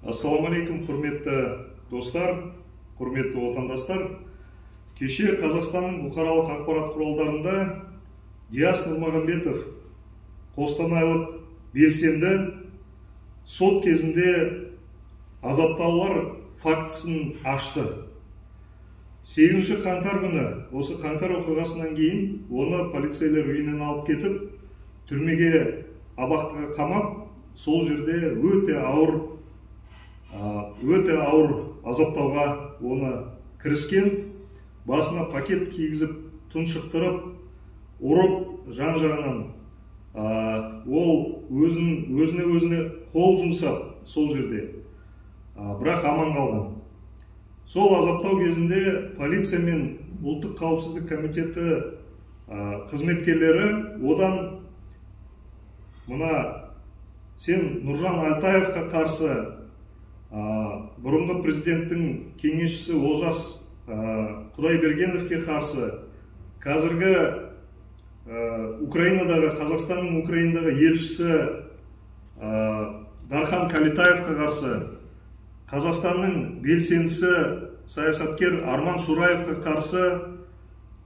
Ассаламалейкум, құрметті достар, құрметті отандастар. Кеше Қазақстанның бұқаралық ақпарат құралдарында Диас Нұрмағамбетов қостанайлық белсенді сот кезінде азаптаулар фактісін ашты. 8 қаңтар күні, осы қаңтар оқиғасынан кейін, оны полицейлер үйінен алып кетіп, түрмеге абақтыға қамап, сол жерде өте ауыр азаптауға оны кіріскен, басына пакет кигізіп, тұншықтырып, ұрып, жан-жағынан ол өзіне қол жұмсап сол жерде, бірақ аман қалған. Сол азаптау кезінде полиция мен ұлттық қауіпсіздік комитеті қызметкерлері одан мына сен Нұржан Алтаевқа қарсы бұрынғы президенттің кеңесшісі Олжас Құдайбергеновке қарсы қазіргі Қазақстанның Украинадағы елшісі Дархан Калетаевқа қарсы, Қазақстанның белсендісі саясаткер Арман Шураевқа қарсы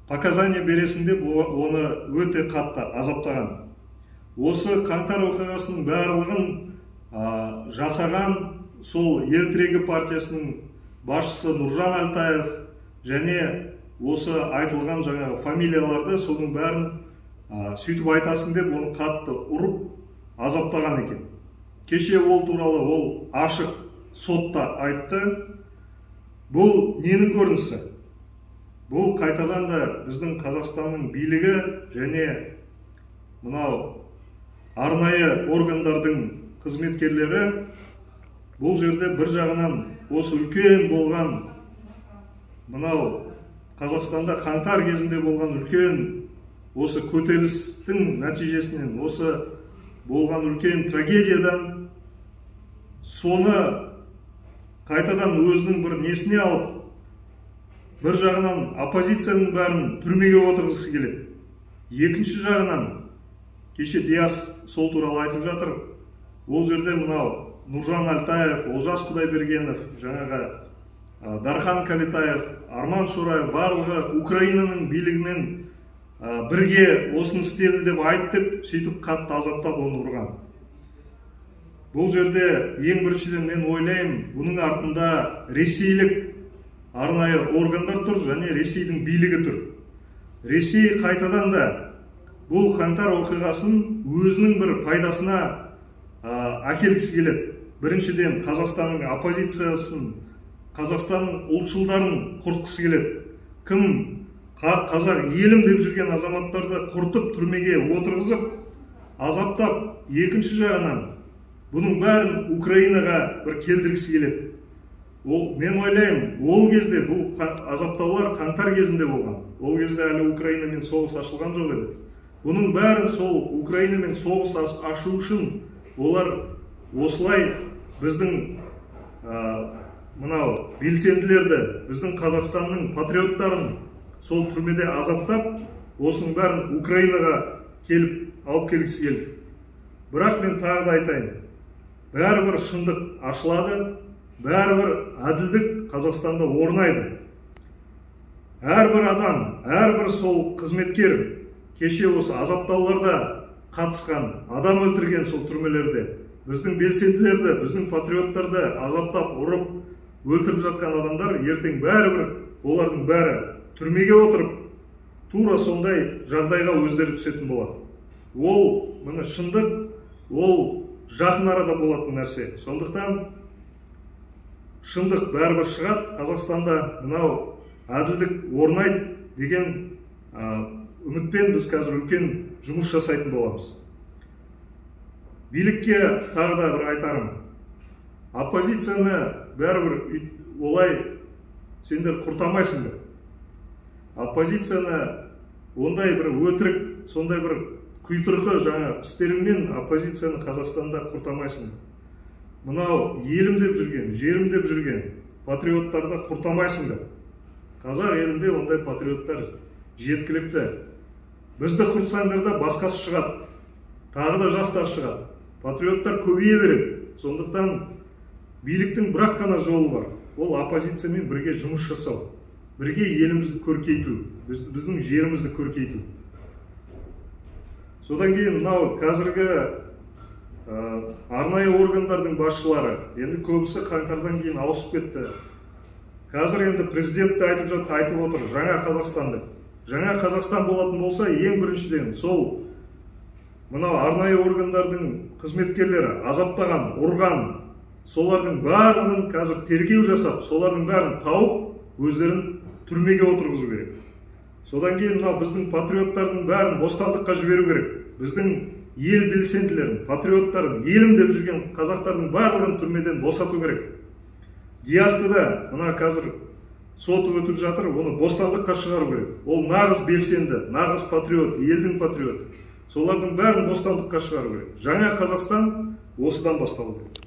показания бересін деп оны өте қатты азаптаған. Осы қаңтар оқиғасының барлығын жасаған сол ел тірегі партиясының басшысы Нұржан Алтаев және осы айтылған жаңағы фамилияларды соның бәрін сөйтіп айтасың деп оны қатты ұрып азаптаған екен. Кеше ол туралы ол ашық сотта айтты. Бұл ненің көрінісі? Бұл қайтадан да біздің Қазақстанның билігі және мынау арнайы органдардың қызметкерлері бұл жерде бір жағынан осы үлкен болған мынау Қазақстанда қаңтар кезінде болған үлкен осы көтерілістің нәтижесінен, осы болған үлкен трагедиядан соны қайтадан өзінің бір несіне алып, бір жағынан оппозицияның бәрін түрмеге отырғысы келеді. Екінші жағынан, кеше Диас сол туралы айтып жатыр, ол жерде мынау Нұржан Алтаев, Олжас Құдайбергенов, жаңағы Дархан Калетаев, Арман Шураев барлығы Украинаның билігімен бірге осын істеді деп айттып, сөйтіп қатты азаптап оны ұрған. Бұл жерде ең біріншіден мен ойлаймын, бұның артында ресейлік арнайы органдар тұр және Ресейдің билігі тұр. Ресей қайтадан да бұл қаңтар оқиғасын өзінің бір пайдасына әкелгісі келеді. Біріншіден Қазақстанның оппозициясын, Қазақстанның ұлтшылдарын құртқысы келеді. Кім қазақ елім деп жүрген азаматтарды құртып түрмеге отырғызып, азаптап, екінші жағынан бұның бәрін Украинаға бір келдіргісі келеді. Мен ойлаймын, ол кезде бұл азаптаулар қаңтар кезінде болған. Ол кезде әлі Украинамен соғыс ашылған жоқ еді. Бұның бәрін сол Украинамен соғыс ашу үшін олар осылай біздің мынау белсенділерді, біздің Қазақстанның патриоттарын сол түрмеде азаптап, осының бәрін Украинаға келіп алып келгісі келді. Бірақ мен тағы да айтайын, бәрібір шындық ашылады, бәрібір әділдік Қазақстанда орнайды. Әрбір адам, әрбір сол қызметкер кеше осы азаптауларда қатысқан, адам өлтірген сол түрмелерде біздің белсенділерді, біздің патриоттарды азаптап, ұрып, өлтіріп жатқан адамдар ертең бәрібір олардың бәрі түрмеге отырып, тура сондай жағдайға өздері түсетін болады. Ол міне шындық, ол жақын арада болатын нәрсе. Сондықтан шындық бәрібір шығады, Қазақстанда мынау әділдік орнайды деген үмітпен біз қазір үлкен жұмыс жасайтын боламыз. Билікке тағы да бір айтарым. Оппозицияны бәрібір олай сендер құртамайсыңдар. Оппозицияны ондай бір өтірік, сондай бір құйтырқы жаңа істеріңмен оппозицияны Қазақстанда құртамайсыңдар. Мынау елім деп жүрген, жерім деп жүрген патриоттарды құртамайсыңдар. Қазақ елінде ондай патриоттар жеткілікті. Бізді құртсаңдар да басқасы шығады. Тағы да жастар шығады. Патриоттар көбейе береді. Сондықтан Биліктің бірақ қана жолы бар. Ол оппозициямен бірге жұмыс жасау, бірге елімізді көркейту, біздің жерімізді көркейту. Содан кейін мынау қазіргі арнайы органдардың басшылары енді көбісі қаңтардан кейін ауысып кетті. Қазір енді президент айтып отыр, жаңа Қазақстанды. Жаңа Қазақстан болатын болса, ең біріншіден сол мынау арнайы органдардың қызметкерлері азаптаған, ұрған, солардың барлығын қазір тергеу жасап, солардың бәрін тауып, өздерін түрмеге отырғызу керек. Содан кейін мынау біздің патриоттардың бәрін бостандыққа жіберу керек. Біздің ел белсенділерін, патриоттарын, елім деп жүрген қазақтардың барлығын түрмеден босату керек. Диасты да мына қазір сот өтіп жатыр, оны бостандыққа шығару керек. Ол нағыз белсенді, нағыз патриот, елдің патриоты. Солардың бәрін бостандыққа шығару керек. Жаңа Қазақстан осыдан басталу керек.